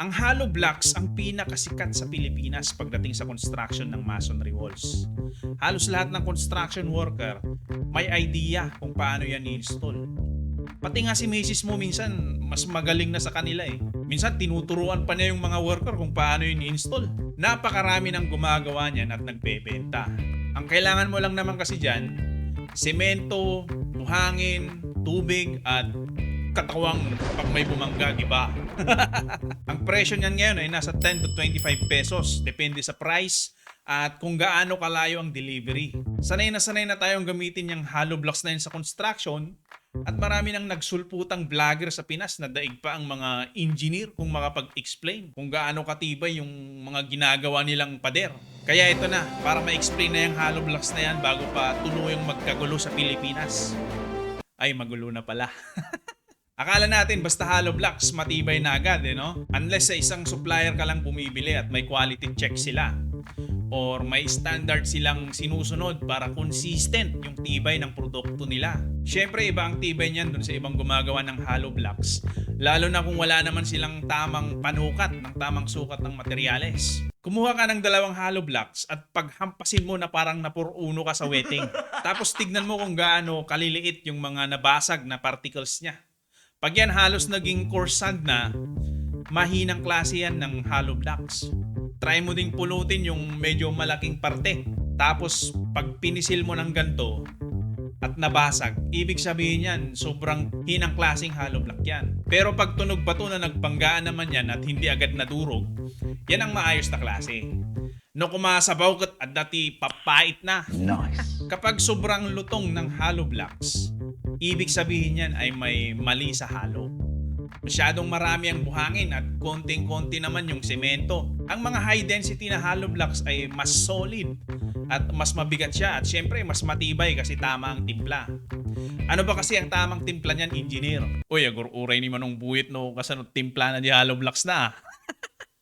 Ang hollow blocks ang pinakasikat sa Pilipinas pagdating sa construction ng masonry walls. Halos lahat ng construction worker may idea kung paano yan i-install. Pati nga si misis mo minsan mas magaling na sa kanila eh. Minsan tinuturuan pa niya yung mga worker kung paano yun i-install. Napakarami ng gumagawa niyan at nagbebenta. Ang kailangan mo lang naman kasi dyan, semento, buhangin, tubig at katawang pag may bumangga, di ba? Ang presyo niyan ngayon ay nasa 10 to 25 pesos. Depende sa price at kung gaano kalayo ang delivery. Sanay na tayong gamitin yung hollow blocks na yun sa construction at marami nang nagsulputang vlogger sa Pinas na daig pa ang mga engineer kung makapag-explain kung gaano katibay yung mga ginagawa nilang pader. Kaya ito na, para ma-explain na yung hollow blocks na yan bago pa tuluyang magkagulo sa Pilipinas. Ay, magulo na pala. Akala natin basta hollow blocks matibay na agad no? Unless sa isang supplier ka lang bumibili at may quality check sila. Or may standard silang sinusunod para consistent yung tibay ng produkto nila. Siyempre iba ang tibay niyan dun sa ibang gumagawa ng hollow blocks. Lalo na kung wala naman silang tamang panukat ng tamang sukat ng materyales. Kumuha ka ng dalawang hollow blocks at paghampasin mo na parang napuruno ka sa wetting. Tapos tignan mo kung gaano kaliliit yung mga nabasag na particles niya. Pag yan halos naging coarse sand na, mahinang klase yan ng hollow blocks. Try mo ding pulutin yung medyo malaking parte. Tapos pag pinisil mo ng ganito at nabasag, ibig sabihin yan, sobrang hinang klaseng hollow block yan. Pero pag tunog ba to na nagpanggaan naman yan at hindi agad nadurog, yan ang maayos na klase. No kumasabaw kat at dati papait na. Nice. Kapag sobrang lutong ng hollow blocks, ibig sabihin yan ay may mali sa halo. Masyadong marami ang buhangin at konting-konti naman yung semento. Ang mga high density na hollow blocks ay mas solid at mas mabigat siya at syempre mas matibay kasi tama ang timpla. Ano ba kasi ang tamang timpla niyan, engineer? Uy, agur-uray ni Manong Buhit no kasano timpla na di hollow blocks na.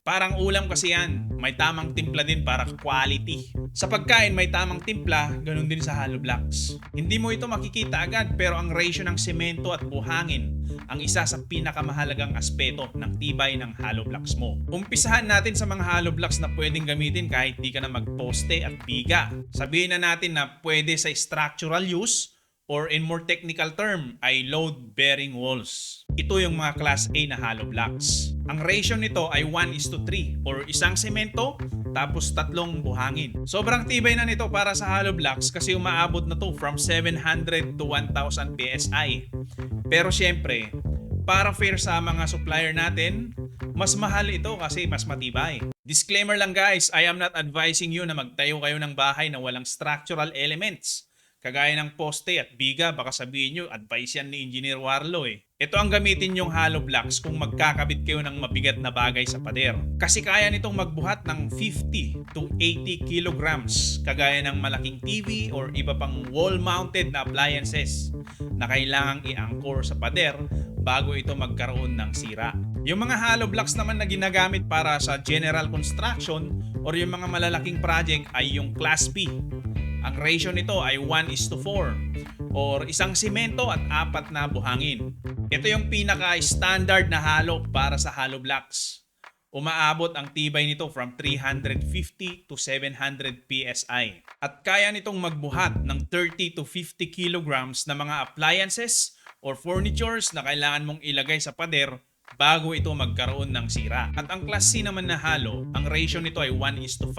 Parang ulam kasi yan. May tamang timpla din para quality. Sa pagkain may tamang timpla, ganun din sa hollow blocks. Hindi mo ito makikita agad pero ang ratio ng semento at buhangin ang isa sa pinakamahalagang aspeto ng tibay ng hollow blocks mo. Umpisahan natin sa mga hollow blocks na pwedeng gamitin kahit di ka na magposte at biga. Sabihin na natin na pwede sa structural use or in more technical term ay load-bearing walls. Ito yung mga class A na hollow blocks. Ang ratio nito ay 1:3 or isang semento tapos 3 buhangin. Sobrang tibay na nito para sa hollow blocks kasi umaabot na to from 700 to 1000 PSI. Pero syempre, para fair sa mga supplier natin, mas mahal ito kasi mas matibay. Disclaimer lang guys, I am not advising you na magtayo kayo ng bahay na walang structural elements. Kagaya ng poste at biga, baka sabihin nyo, advice yan ni Engineer Warlo eh. Ito ang gamitin yung hollow blocks kung magkakabit kayo ng mabigat na bagay sa pader. Kasi kaya nitong magbuhat ng 50 to 80 kilograms, kagaya ng malaking TV or iba pang wall-mounted na appliances na kailangang i-anchor sa pader bago ito magkaroon ng sira. Yung mga hollow blocks naman na ginagamit para sa general construction or yung mga malalaking project ay yung Class B. Ang ratio nito ay 1:4 or isang simento at 4 na buhangin. Ito yung pinaka-standard na halo para sa hollow blocks. Umaabot ang tibay nito from 350 to 700 PSI. At kaya nitong magbuhat ng 30 to 50 kilograms na mga appliances or furnitures na kailangan mong ilagay sa pader bago ito magkaroon ng sira. At ang Class C naman na halo, ang ratio nito ay 1:5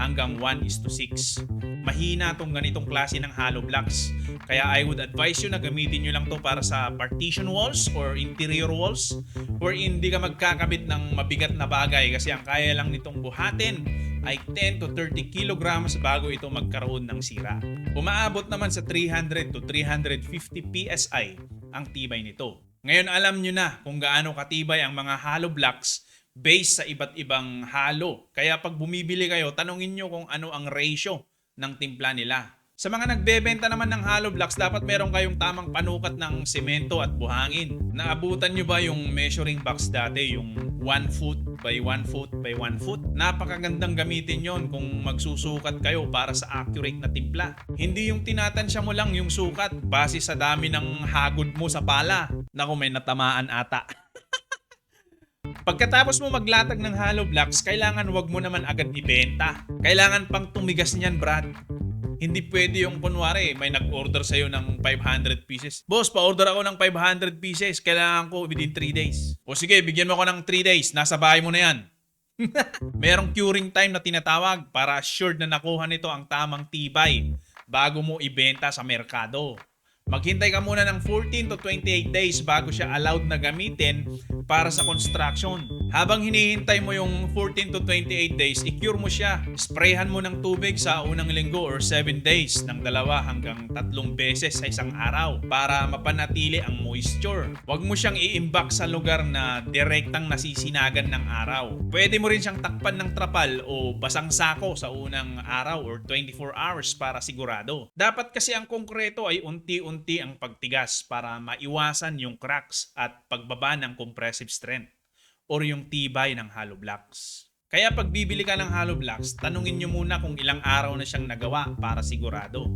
hanggang 1:6. Mahina tong ganitong klase ng hollow blocks. Kaya I would advise you na gamitin nyo lang to para sa partition walls or interior walls wherein hindi ka magkakabit ng mabigat na bagay kasi ang kaya lang nitong buhatin ay 10 to 30 kilograms bago ito magkaroon ng sira. Umaabot naman sa 300 to 350 PSI ang tibay nito. Ngayon alam nyo na kung gaano katibay ang mga hollow blocks based sa iba't ibang halo. Kaya pag bumibili kayo, tanungin nyo kung ano ang ratio ng timpla nila. Sa mga nagbebenta naman ng hollow blocks, dapat meron kayong tamang panukat ng semento at buhangin. Naabutan nyo ba yung measuring box dati, yung 1 foot by 1 foot by 1 foot? Napakagandang gamitin yon kung magsusukat kayo para sa accurate na timpla. Hindi yung tinatansya mo lang yung sukat base sa dami ng hagod mo sa pala. Naku, may natamaan ata. Pagkatapos mo maglatag ng hollow blocks, kailangan wag mo naman agad ibenta. Kailangan pang tumigas niyan, Brad. Hindi pwede yung kunwari, may nag-order sa'yo ng 500 pieces. Boss, pa-order ako ng 500 pieces. Kailangan ko within 3 days. O sige, bigyan mo ako ng 3 days. Nasa bahay mo na yan. Merong curing time na tinatawag para assured na nakuha nito ang tamang tibay bago mo ibenta sa merkado. Maghintay ka muna ng 14 to 28 days bago siya allowed na gamitin para sa construction. Habang hinihintay mo yung 14 to 28 days, i-cure mo siya. Sprayhan mo ng tubig sa unang linggo or 7 days ng 2 hanggang 3 beses sa isang araw para mapanatili ang moisture. Huwag mo siyang i-imbak sa lugar na direktang nasisinagan ng araw. Pwede mo rin siyang takpan ng trapal o basang sako sa unang araw or 24 hours para sigurado. Dapat kasi ang konkreto ay unti-unti ang pagtigas para maiwasan yung cracks at pagbaba ng compressive strength or yung tibay ng hollow blocks. Kaya pag bibili ka ng hollow blocks, tanungin nyo muna kung ilang araw na siyang nagawa para sigurado.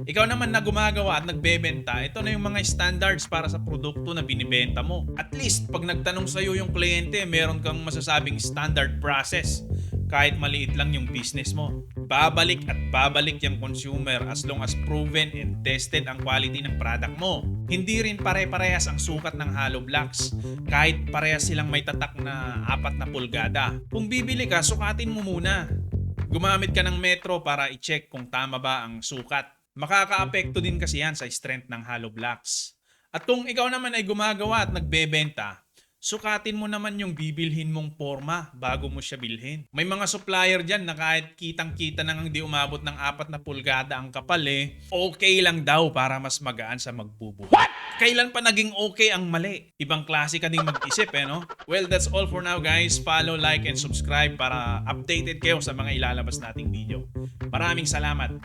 Ikaw naman na gumagawa at nagbebenta, ito na yung mga standards para sa produkto na binibenta mo. At least pag nagtanong sa'yo yung kliyente, meron kang masasabing standard process kahit maliit lang yung business mo. Babalik at babalik yung consumer as long as proven and tested ang quality ng product mo. Hindi rin pare-parehas ang sukat ng hollow blocks kahit parehas silang may tatak na 4 na pulgada. Kung bibili ka, sukatin mo muna. Gumamit ka ng metro para i-check kung tama ba ang sukat. Makakaapekto din kasi yan sa strength ng hollow blocks. At kung ikaw naman ay gumagawa at nagbebenta, sukatin mo naman yung bibilhin mong forma bago mo siya bilhin. May mga supplier dyan na kahit kitang-kita nang hindi umabot ng 4 na pulgada ang kapal okay lang daw para mas magaan sa magbubuhat. What? Kailan pa naging okay ang mali? Ibang klase ka ding mag-isip no? Well, that's all for now guys. Follow, like, and subscribe para updated kayo sa mga ilalabas nating video. Maraming salamat.